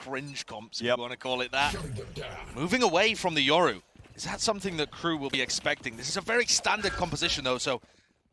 cringe comps, if you want to call it that. Moving away from the Yoru. Is that something that KRÜ will be expecting? This is a very standard composition, though, so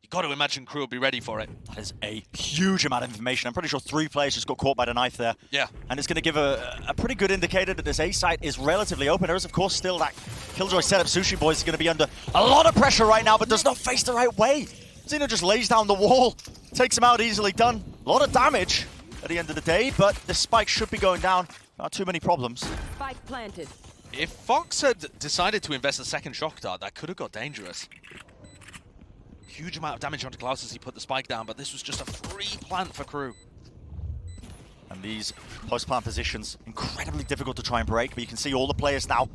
you've got to imagine KRÜ will be ready for it. That is a huge amount of information. I'm pretty sure 3 players just got caught by the knife there. Yeah. And it's going to give a pretty good indicator that this A site is relatively open. There is, of course, still that Killjoy setup. sushiboys is going to be under a lot of pressure right now, but does not face the right way. Zeno just lays down the wall, takes him out easily done. A lot of damage at the end of the day, but this spike should be going down. Not too many problems. Spike planted. If foxz had decided to invest a second shock dart, that could have got dangerous. Huge amount of damage onto Klaus as he put the spike down, but this was just a free plant for KRÜ. And these post-plant positions, incredibly difficult to try and break, but you can see all the players now.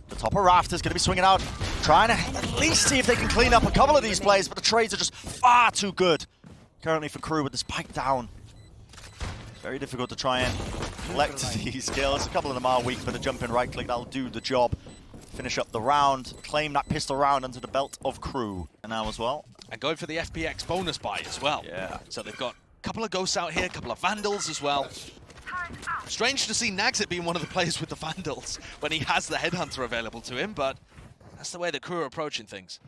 The top of rafters going to be swinging out, trying to at least see if they can clean up a couple of these players, but the trades are just far too good currently for KRÜ with the spike down. Very difficult to try and collect these kills. A couple of them are weak, but the jump in right click, that'll do the job. Finish up the round, claim that pistol round under the belt of KRÜ. And now as well. And going for the FPX bonus buy as well. Yeah. So they've got a couple of ghosts out here, a couple of vandals as well. Strange to see NagZ being one of the players with the vandals when he has the headhunter available to him, but that's the way the KRÜ are approaching things.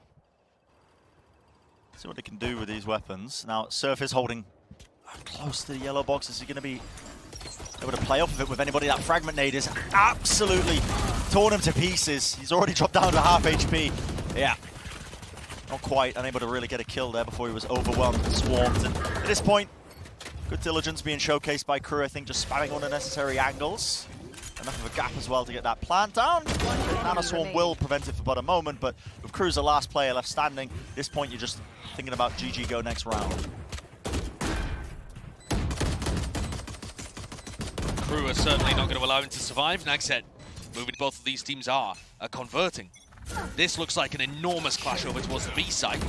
See what they can do with these weapons. Now, Surf is holding close to the yellow box. Is he going to be able to play off of it with anybody? That fragment nade is absolutely torn him to pieces. He's already dropped down to half HP. Yeah. Not quite unable to really get a kill there before he was overwhelmed and swarmed. And at this point, good diligence being showcased by KRÜ, I think, just spamming on unnecessary angles. Enough of a gap as well to get that plant down. Nanoswarm will prevent it for but a moment, but with KRÜ the last player left standing, at this point you're just thinking about GG go next round. KRÜ are certainly not going to allow him to survive. NagZ, moving both of these teams are converting. This looks like an enormous clash over towards the B site.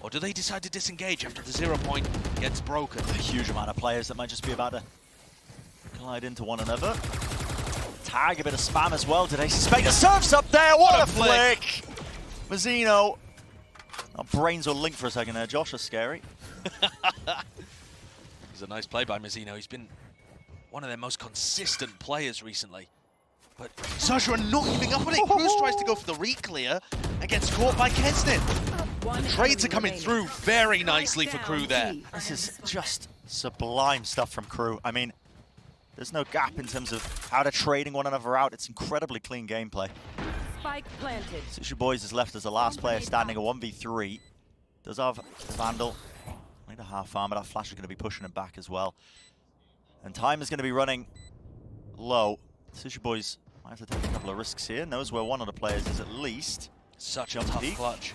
Or do they decide to disengage after the 0 point gets broken? A huge amount of players that might just be about to collide into one another. Tag, a bit of spam as well. Did they suspect the Surf's up there? What a flick! Mazino. Our brains were linked for a second there. Josh is scary. It's a nice play by Mazino. He's been one of their most consistent players recently. But XERXIA are not giving up on it. KRÜ tries to go for the re-clear and gets caught by keznit. The trades are coming through very nicely for KRÜ there. This is just sublime stuff from KRÜ. I mean, there's no gap in terms of how they're trading one another out. It's incredibly clean gameplay. Spike planted. sushiboys is left as the last player standing, a 1v3. Does have Vandal. Only the half armor. That flash is going to be pushing him back as well. And time is going to be running low. sushiboys might have to take a couple of risks here. Knows where one of the players is at least. Such a tough clutch.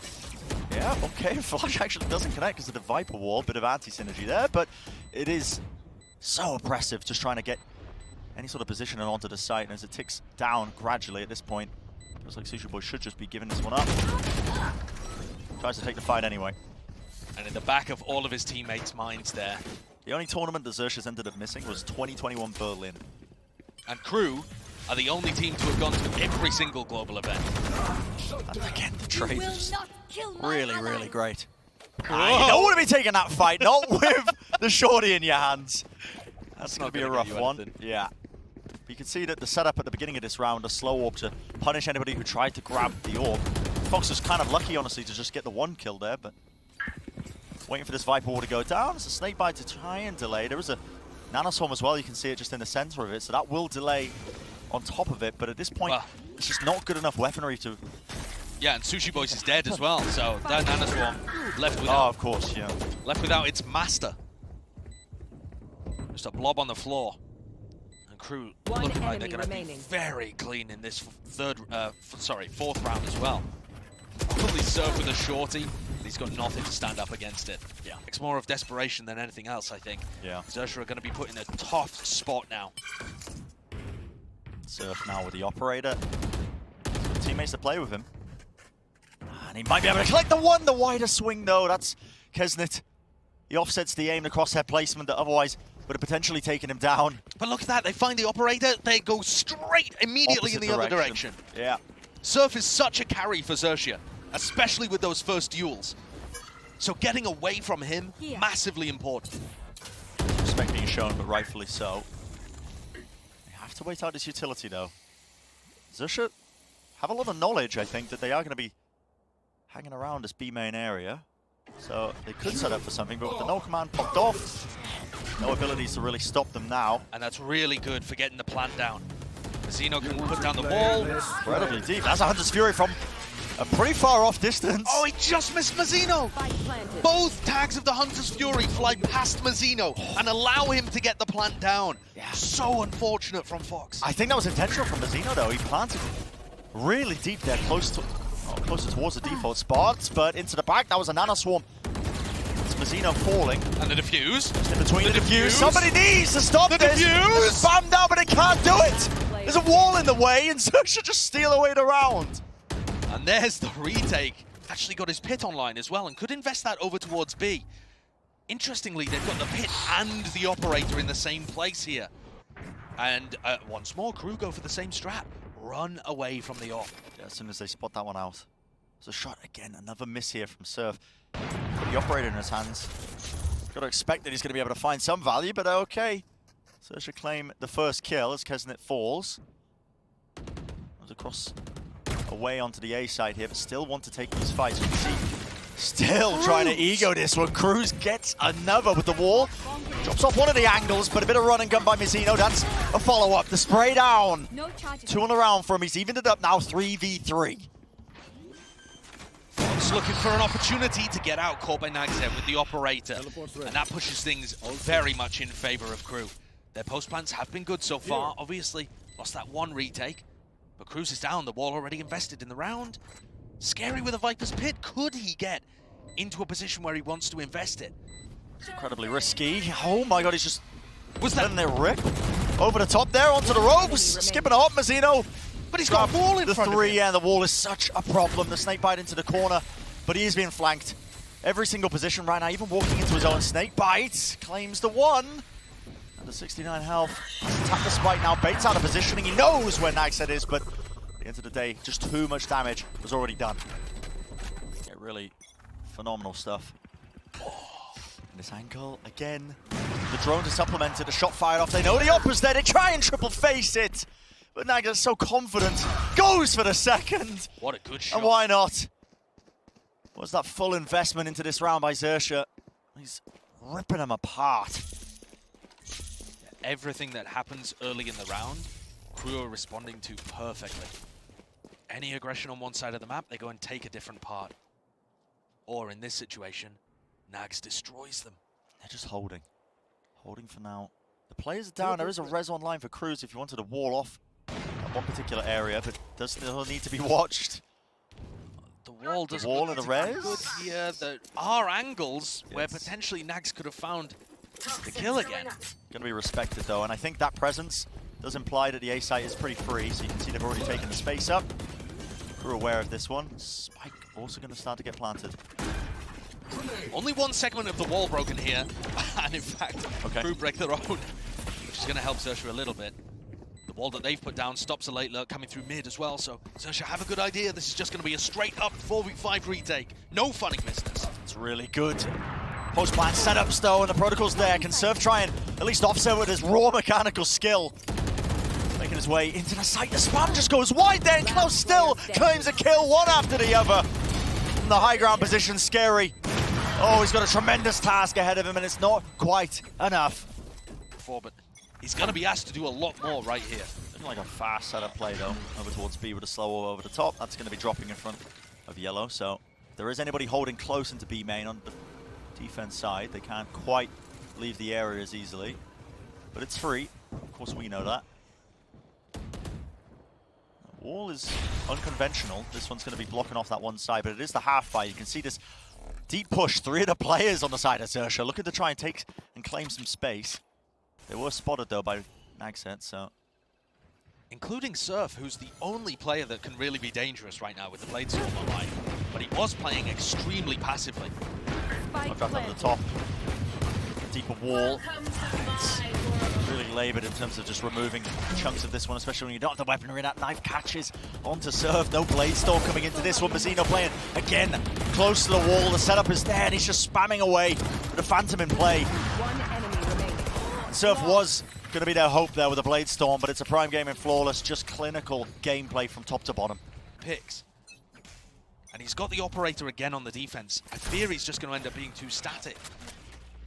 Yeah, okay. Flash actually doesn't connect because of the Viper wall. Bit of anti-synergy there, but it is so oppressive just trying to get any sort of positioning onto the site. And as it ticks down gradually at this point, feels like sushiboys should just be giving this one up. Tries to take the fight anyway. And in the back of all of his teammates' minds there. The only tournament that XERXIA's ended up missing was 2021 Berlin. And KRÜ are the only team to have gone to every single global event. And again, the trade is just really, really great. You don't want to be taking that fight, not with the shorty in your hands. That's going to be a rough one. Yeah. But you can see that the setup at the beginning of this round, a slow orb to punish anybody who tried to grab the orb. foxz was kind of lucky, honestly, to just get the one kill there, but waiting for this Viper wall to go down. It's a snake bite to try and delay. There is a nanoswarm as well. You can see it just in the center of it, so that will delay on top of it, but at this point, it's just not good enough weaponry to... Yeah, and sushiboys is dead as well, so that nanoswarm left without... Oh, of course, yeah. Left without its master. Just a blob on the floor. And KRÜ looking like they're going to be very clean in this fourth round as well. Probably Surf with a shorty, but he's got nothing to stand up against it. Yeah. It's more of desperation than anything else, I think. Yeah. XERXIA are going to be put in a tough spot now. Surf now with the operator. Teammates to play with him. And he might be able to collect the one, the wider swing though. That's keznit. He offsets the aim, the crosshair placement that otherwise would have potentially taken him down. But look at that, they find the operator, they go straight immediately in the other direction. Yeah. Surf is such a carry for XERXIA, especially with those first duels. So getting away from him, massively important. Respect being shown, but rightfully so. They have to wait out his utility though. XERXIA have a lot of knowledge, I think, that they are going to be hanging around this B main area. So they could set up for something, but with the no command popped off, no abilities to really stop them now. And that's really good for getting the plant down. Mazino can put down the wall. Incredibly deep. That's a Hunter's Fury from a pretty far off distance. Oh, he just missed Mazino. Both tags of the Hunter's Fury fly past Mazino and allow him to get the plant down. Yeah. So unfortunate from foxz. I think that was intentional from Mazino though. He planted really deep there, closer towards the default spot, but into the back. That was a nano swarm. It's Mazino falling. And the defuse. In between the defuse. Somebody needs to stop the this. Defuse. Bam down, but it can't do it. There's a wall in the way, and XERXIA just steal away the round. And there's the retake. Actually got his pit online as well and could invest that over towards B. Interestingly, they've got the pit and the operator in the same place here. And once more, KRÜ go for the same strat. Run away from the op. Yeah, as soon as they spot that one out. There's a shot again, another miss here from Surf. Got the operator in his hands. Got to expect that he's going to be able to find some value, but okay. XERXIA claim the first kill as keznit falls. Goes across away onto the A side here, but still want to take these fights. You can see, still trying to ego this one. Crws gets another with the wall. Drops off one of the angles, but a bit of run and gun by Mazino. That's a follow-up. The spray down. 2 on the round for him. He's evened it up now, 3v3. foxz looking for an opportunity to get out, caught by NagZ with the operator. And that pushes things very much in favor of KRÜ. Their post plans have been good so far. Obviously, lost that one retake. But Crws is down, the wall already invested in the round. sScary with a Viper's Pit. Could he get into a position where he wants to invest it? It's incredibly risky. Oh my god, he's just... Was that... there, Rick? Over the top there, onto the ropes. Skipping a hop, Mazino. But he's got a wall in front of him. Yeah, the wall is such a problem. The snake bite into the corner, but he is being flanked. Every single position right now, even walking into his own snake bite. Claims the one. And the 69 health. Tap the spike now, baits out of positioning. He knows where NagZ is, but at the end of the day, just too much damage was already done. Yeah, really phenomenal stuff. And this angle, again, the drones are supplemented, a shot fired off. They know the op was there, they try and triple face it. But NagZ so confident, goes for the second. What a good shot. And why not? What's that full investment into this round by XERXIA? He's ripping them apart. Everything that happens early in the round, KRÜ are responding to perfectly. Any aggression on one side of the map, they go and take a different part. Or in this situation, NagZ destroys them. They're just holding. Holding for now. The players are down. There is a res online for Crws if you wanted to wall off one particular area, but does still need to be watched. The wall doesn't wall look and the good res? here. There are angles where potentially NagZ could have found the kill again. Going to be respected though, and I think that presence does imply that the A site is pretty free, so you can see they've already taken the space up. KRÜ aware of this one. Spike also going to start to get planted. Only one segment of the wall broken here, and in fact, KRÜ break their own, which is going to help XERXIA a little bit. The wall that they've put down stops a late lurk coming through mid as well, so XERXIA have a good idea. This is just going to be a straight up 4v5 retake. No funning business. It's really good. Post-plant setups though, and the protocol's there. Can Surf try and at least offset with his raw mechanical skill? Making his way into the site. The spam just goes wide there, and Klaus still claims a kill, one after the other. From the high ground position, sScary. Oh, he's got a tremendous task ahead of him, and it's not quite enough. But he's going to be asked to do a lot more right here. Looking like a fast setup play though, over towards B with a slow over the top. That's going to be dropping in front of yellow, so if there is anybody holding close into B main on the defense side, they can't quite leave the area as easily, but it's free. Of course, we know that. The wall is unconventional. This one's going to be blocking off that one side, but it is the half fight. You can see this deep push. 3 of the players on the side of XERXIA looking to try and take and claim some space. They were spotted though by NagZ, so. Including Surf, who's the only player that can really be dangerous right now with the Blade Storm online, but he was playing extremely passively. I've dropped over the top. Deeper wall. It's really laboured in terms of just removing chunks of this one, especially when you don't have the weaponry. That knife catches onto Surf. No Blade Storm coming into this one. Mazino playing again close to the wall. The setup is there, and he's just spamming away with the Phantom in play. One enemy remaining. Surf was going to be their hope there with a Blade Storm, but it's a prime game in Flawless, just clinical gameplay from top to bottom. Picks. And he's got the operator again on the defense. I fear he's just going to end up being too static.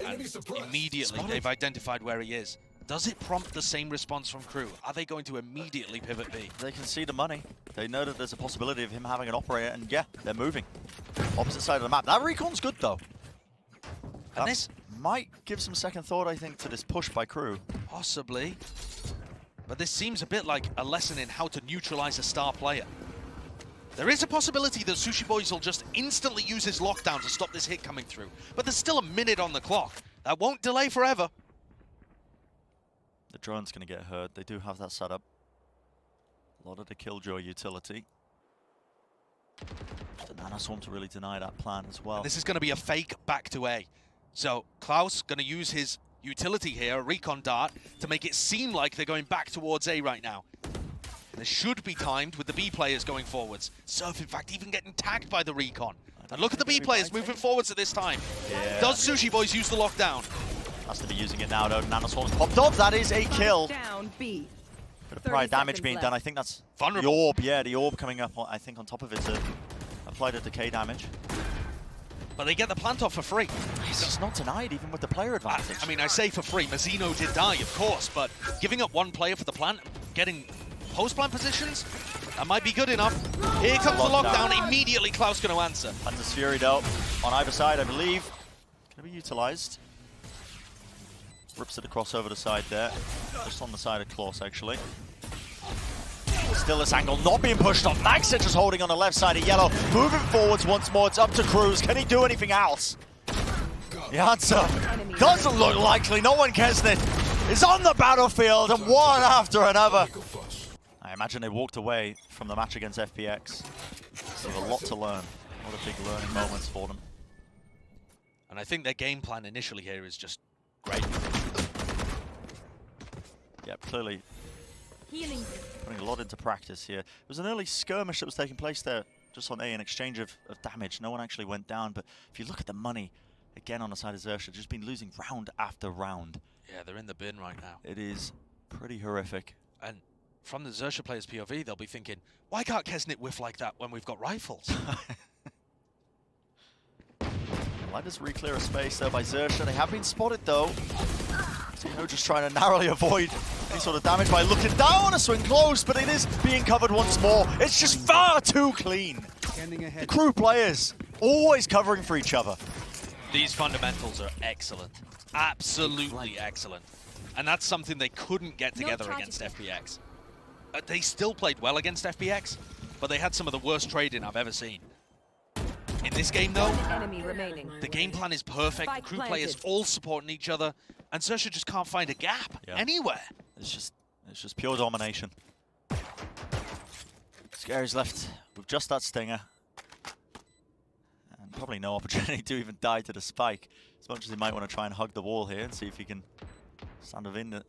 And immediately they've identified where he is. Does it prompt the same response from KRÜ? Are they going to immediately pivot B? They can see the money. They know that there's a possibility of him having an operator, and yeah, they're moving. Opposite side of the map. That recon's good though. And this might give some second thought, I think, to this push by KRÜ. Possibly. But this seems a bit like a lesson in how to neutralize a star player. There is a possibility that sushiboys will just instantly use his lockdown to stop this hit coming through. But there's still a minute on the clock. That won't delay forever. The drone's going to get hurt. They do have that set up. A lot of the Killjoy utility. The Nanoswarm to really deny that plan as well. And this is going to be a fake back to A. So Klaus going to use his utility here, a recon dart, to make it seem like they're going back towards A right now. This should be timed with the B players going forwards. Surf, in fact, even getting tagged by the recon. And look at the B players moving forwards at this time. Yeah. Does sushiboys use the lockdown? Has to be using it now, though. Nanoswarm's popped off. That is a kill. Down B. Bit of prior damage being done. I think that's vulnerable. The orb. Yeah, the orb coming up, I think, on top of it to apply the decay damage. But they get the plant off for free. It's not denied, even with the player advantage. I mean, I say for free. Mazino did die, of course, but giving up one player for the plant, getting post-plant positions, that might be good enough. Here comes the lockdown. Immediately, Klaus going to answer. Mendez Fury, though, on either side, I believe. Going to be utilized. Rips it across over the side there. Just on the side of Klaus, actually. Still this angle not being pushed on. NagZ just holding on the left side of yellow. Moving forwards once more. It's up to Crws. Can he do anything else? The answer doesn't look likely. No one keznit is on the battlefield, and one after another. I imagine they walked away from the match against FPX. So a lot to learn. A lot of big learning moments for them. And I think their game plan initially here is just great. Yeah, clearly putting a lot into practice here. It was an early skirmish that was taking place there, just on A, an exchange of damage. No one actually went down, but if you look at the money, again on the side of XERXIA, just been losing round after round. Yeah, they're in the bin right now. It is pretty horrific. And from the XERXIA players' POV, they'll be thinking, why can't keznit whiff like that when we've got rifles? Like this re-clear a space though by XERXIA. They have been spotted though. Zeno just trying to narrowly avoid any sort of damage by looking down. A swing close, but it is being covered once more. It's just far too clean. The KRÜ players always covering for each other. These fundamentals are excellent. Absolutely excellent. And that's something they couldn't get together against FPX. They still played well against FPX, but they had some of the worst trading I've ever seen. In this game, though, the game plan is perfect. The KRÜ players all supporting each other, and XERXIA just can't find a gap anywhere. It's just pure domination. sScary's left with just that stinger, and probably no opportunity to even die to the spike. As much as he might want to try and hug the wall here and see if he can stand within the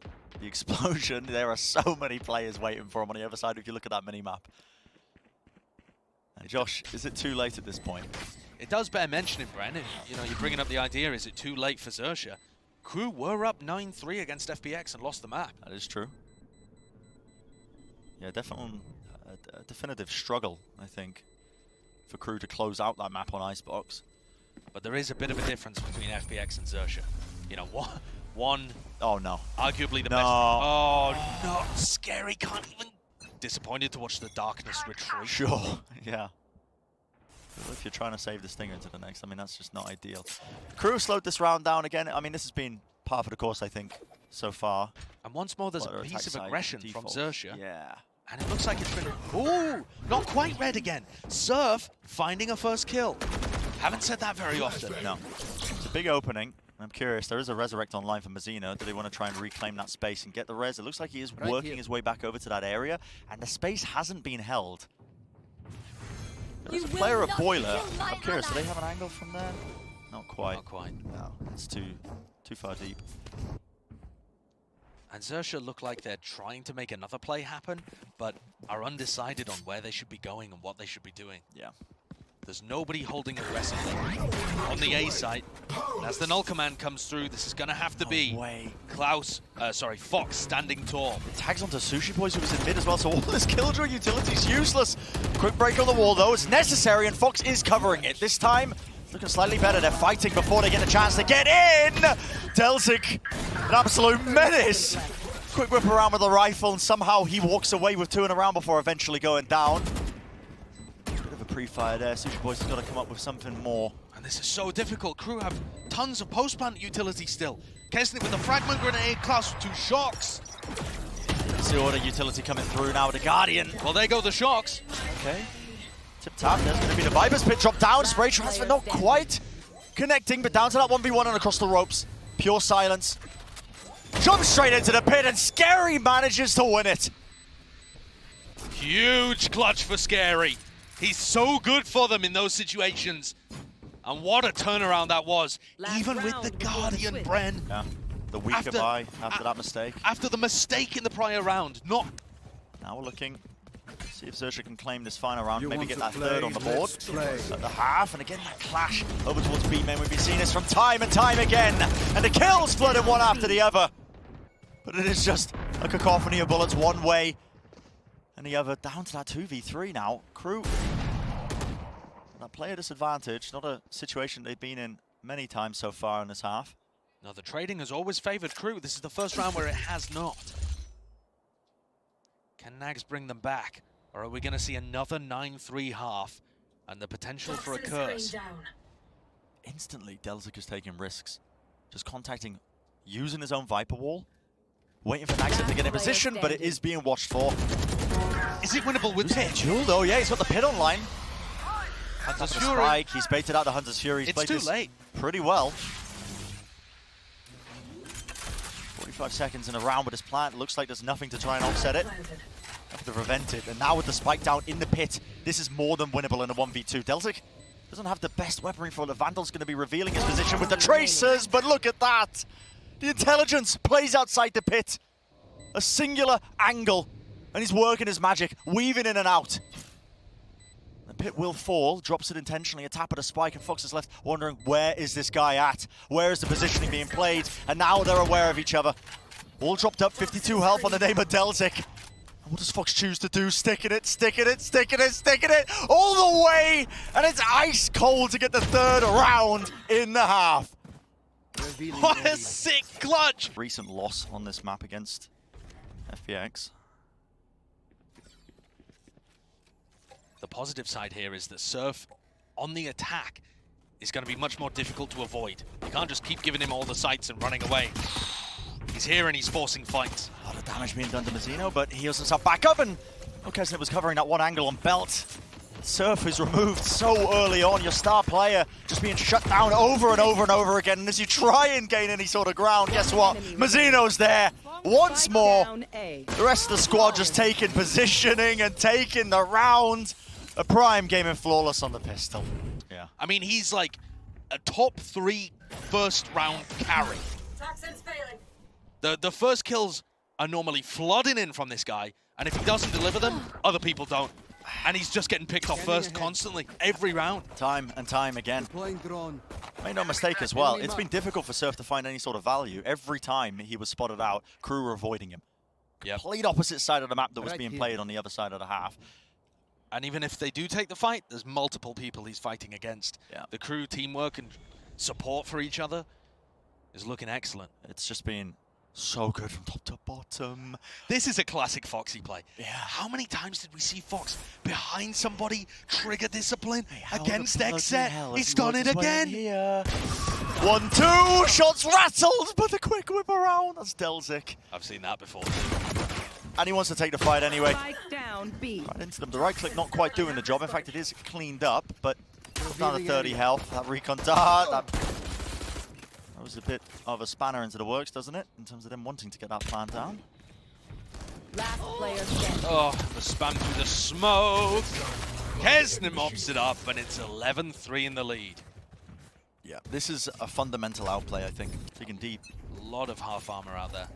explosion. There are so many players waiting for him on the other side. If you look at that mini map. And Josh, is it too late at this point? It does bear mentioning, Bren. You know, you're bringing up the idea, is it too late for XERXIA? KRÜ were up 9-3 against FPX and lost the map. That is true. Yeah, definitely a definitive struggle, I think, for KRÜ to close out that map on Icebox. But there is a bit of a difference between FPX and XERXIA. You know, one oh no, arguably the best. Oh no, sScary can't even. Disappointed to watch the darkness retreat. Sure, yeah. If you're trying to save the stinger into the next, I mean, that's just not ideal. KRÜ slowed this round down again. I mean, this has been par for the course, I think, so far. And once more, there's a piece of aggression from XERXIA. Yeah. And it looks like it's been... Ooh, not quite red again. Surf finding a first kill. Haven't said that very often. No. It's a big opening. I'm curious, there is a resurrect online for Mazino. Do they want to try and reclaim that space and get the res? It looks like he is working his way back over to that area, and the space hasn't been held. There's a player of Boiler. I'm curious, do they have an angle from there? Not quite. Not quite. No, it's too far deep. And XERXIA look like they're trying to make another play happen, but are undecided on where they should be going and what they should be doing. Yeah. There's nobody holding aggressively on the A side. And as the null command comes through, this is going to have to be foxz standing tall. Tags onto sushiboys, who was in mid as well, so all this killjoy utility's useless. Quick break on the wall though, it's necessary, and foxz is covering it. This time, it's looking slightly better. They're fighting before they get a chance to get in! delzik, an absolute menace! Quick whip around with the rifle, and somehow he walks away with 2 in a round before eventually going down. Bit of a pre-fire there. sushiboys has got to come up with something more. And this is so difficult. KRÜ have tons of post-plant utility still. keznit with the fragment grenade, Klaus with 2 shocks. It's the order utility coming through now with the Guardian. Well, there go the shocks. Okay. Tip-tap, there's going to be the Viper's pit drop down. Spray transfer not quite connecting, but down to that 1v1 and across the ropes. Pure silence. Jumps straight into the pit, and sScary manages to win it. Huge clutch for sScary. He's so good for them in those situations. And what a turnaround that was, even with the Guardian, Bren. Yeah, the week goodbye after that mistake. After the mistake in the prior round, not... Now we're looking, see if XERXIA can claim this final round, maybe get that third on the board at the half, and again that clash over towards B-men. We've been seeing this from time and time again, and the kills flooding one after the other. But it is just a cacophony of bullets one way and the other, down to that 2v3 now. KRÜ, that player disadvantage, not a situation they've been in many times so far in this half. No, the trading has always favored KRÜ. This is the first round where it has not. Can NagZ bring them back? Or are we going to see another 9-3 half and the potential for a curse? Instantly, delzik is taking risks. Just contacting, using his own Viper wall. Waiting for NagZ to get in position, but it is being watched for. Is it winnable with pit? Duel though, yeah, he's got the pit online. Hunter's That's a Fury. strike, he's baited out the Hunter's Fury. He's It's played too this late. pretty well. 45 seconds in a round with his plant. Looks like there's nothing to try and offset it. Have to prevent it. And now with the spike down in the pit, this is more than winnable in a 1v2. delzik doesn't have the best weaponry for it. The Vandal's going to be revealing his position with the tracers, but look at that! The intelligence plays outside the pit. A singular angle, and he's working his magic, weaving in and out. The pit will fall, drops it intentionally, a tap at a spike, and foxz is left wondering, where is this guy at? Where is the positioning being played? And now they're aware of each other. All dropped up, 52 health on the name of delzik. What does foxz choose to do? Sticking it, sticking it, sticking it, sticking it, all the way! And it's ice cold to get the third round in the half. What a sick clutch! Recent loss on this map against FPX. The positive side here is that Surf on the attack is going to be much more difficult to avoid. You can't just keep giving him all the sights and running away. He's here and he's forcing fights. A lot of damage being done to Mazino, but he heals himself back up, and keznit was covering that one angle on Belt. Surf is removed so early on, your star player just being shut down over and over and over again, and as you try and gain any sort of ground, guess what? Mazino's there once more. The rest of the squad just taking positioning and taking the round. A prime gaming flawless on the pistol. Yeah. I mean, he's like a top 3 first round carry. The first kills are normally flooding in from this guy, and if he doesn't deliver them, other people don't. And he's just getting picked off first constantly, every round. Time and time again. Made no mistake as well, it's been difficult for Surf to find any sort of value. Every time he was spotted out, KRÜ were avoiding him. Yep. Complete opposite side of the map that was being played on the other side of the half. And even if they do take the fight, there's multiple people he's fighting against. Yeah. The KRÜ teamwork and support for each other is looking excellent. It's just been so good from top to bottom. This is a classic foxy play. Yeah. How many times did we see foxz behind somebody, trigger discipline Hey, against XZ? He's done it again. 1-2, shots rattled, but a quick whip around. That's delzik. I've seen that before. And he wants to take the fight anyway. Spike down, B. Right into them. The right click not quite doing the job. In fact, it is cleaned up, but down to 30 health. That recon dart, that was a bit of a spanner into the works, doesn't it? In terms of them wanting to get that plan down. Last player standing. Oh, the spam through the smoke. keznit mops it up, and it's 11-3 in the lead. Yeah, this is a fundamental outplay, I think. Digging deep. A lot of half armor out there.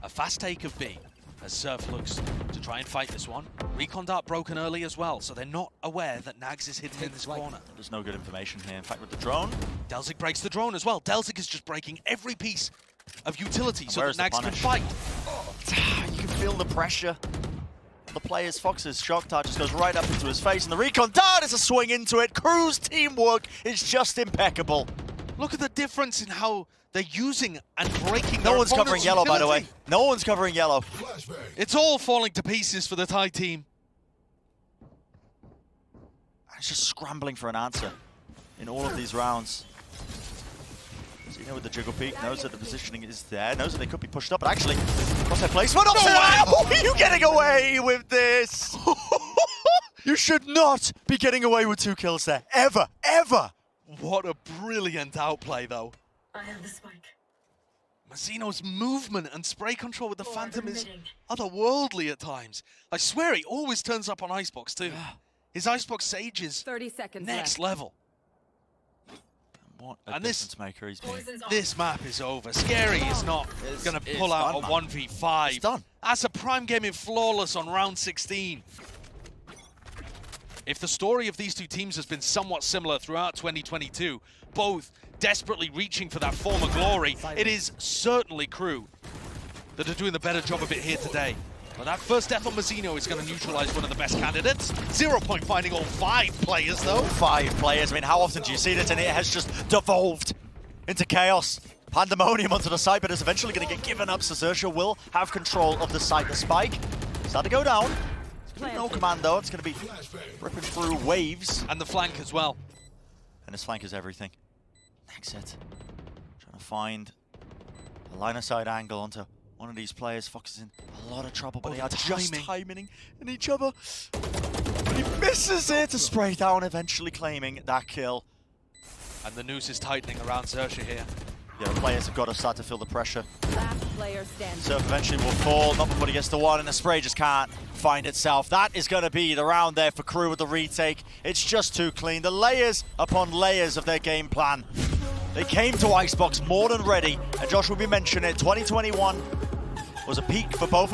A fast take of B as Surf looks to try and fight this one. Recon dart broken early as well, so they're not aware that NagZ is hidden in this corner. There's no good information here. In fact, with the drone, Delzik breaks the drone as well. Delzik is just breaking every piece of utility so that where's the NagZ can punish? fight. You can feel the pressure. The players, foxz shock dart just goes right up into his face, and the recon dart is a swing into it. KRÜ's teamwork is just impeccable. Look at the difference in how they're using and breaking No their one's covering opponent's yellow, by the way. utility. No one's covering yellow. It's all falling to pieces for the Thai team. It's just scrambling for an answer in all of these rounds. Mazino with the jiggle peek, knows that the positioning is there, knows that they could be pushed up, but actually, what's their placement? How are you getting away with this? You should not be getting away with 2 kills there, ever, ever. What a brilliant outplay, though. I have the spike. Mazino's movement and spray control with the Phantom is otherworldly at times. I swear he always turns up on Icebox, too. His Icebox Sage is 30 seconds next left. level. What a And difference maker he's been. This map is over. sScary is not going to pull out a 1v5. It's done. That's a prime gaming flawless on round 16. If the story of these two teams has been somewhat similar throughout 2022, both desperately reaching for that former glory, it is certainly KRÜ that are doing the better job of it here today. But that first death on Mazino is going to neutralize one of the best candidates. 0 Point finding all 5 players, though. 5 players. I mean, how often do you see this? And it has just devolved into chaos. Pandemonium onto the site, but it's eventually going to get given up. XERXIA will have control of the site. The spike start to go down. No commando. It's going to be ripping through waves. And the flank as well. And his flank is everything. NagZ trying to find a line of sight angle onto one of these players. foxz is in a lot of trouble, but they are just timing in each other. But he misses it to spray down, eventually claiming that kill. And the noose is tightening around XERXIA here. Yeah, the players have got to start to feel the pressure. Last player standing. Surf eventually will fall, not before he gets the one, and the spray just can't find itself. That is going to be the round there for KRÜ with the retake. It's just too clean. The layers upon layers of their game plan. They came to Icebox more than ready, and Josh will be mentioning it. 2021 was a peak for both.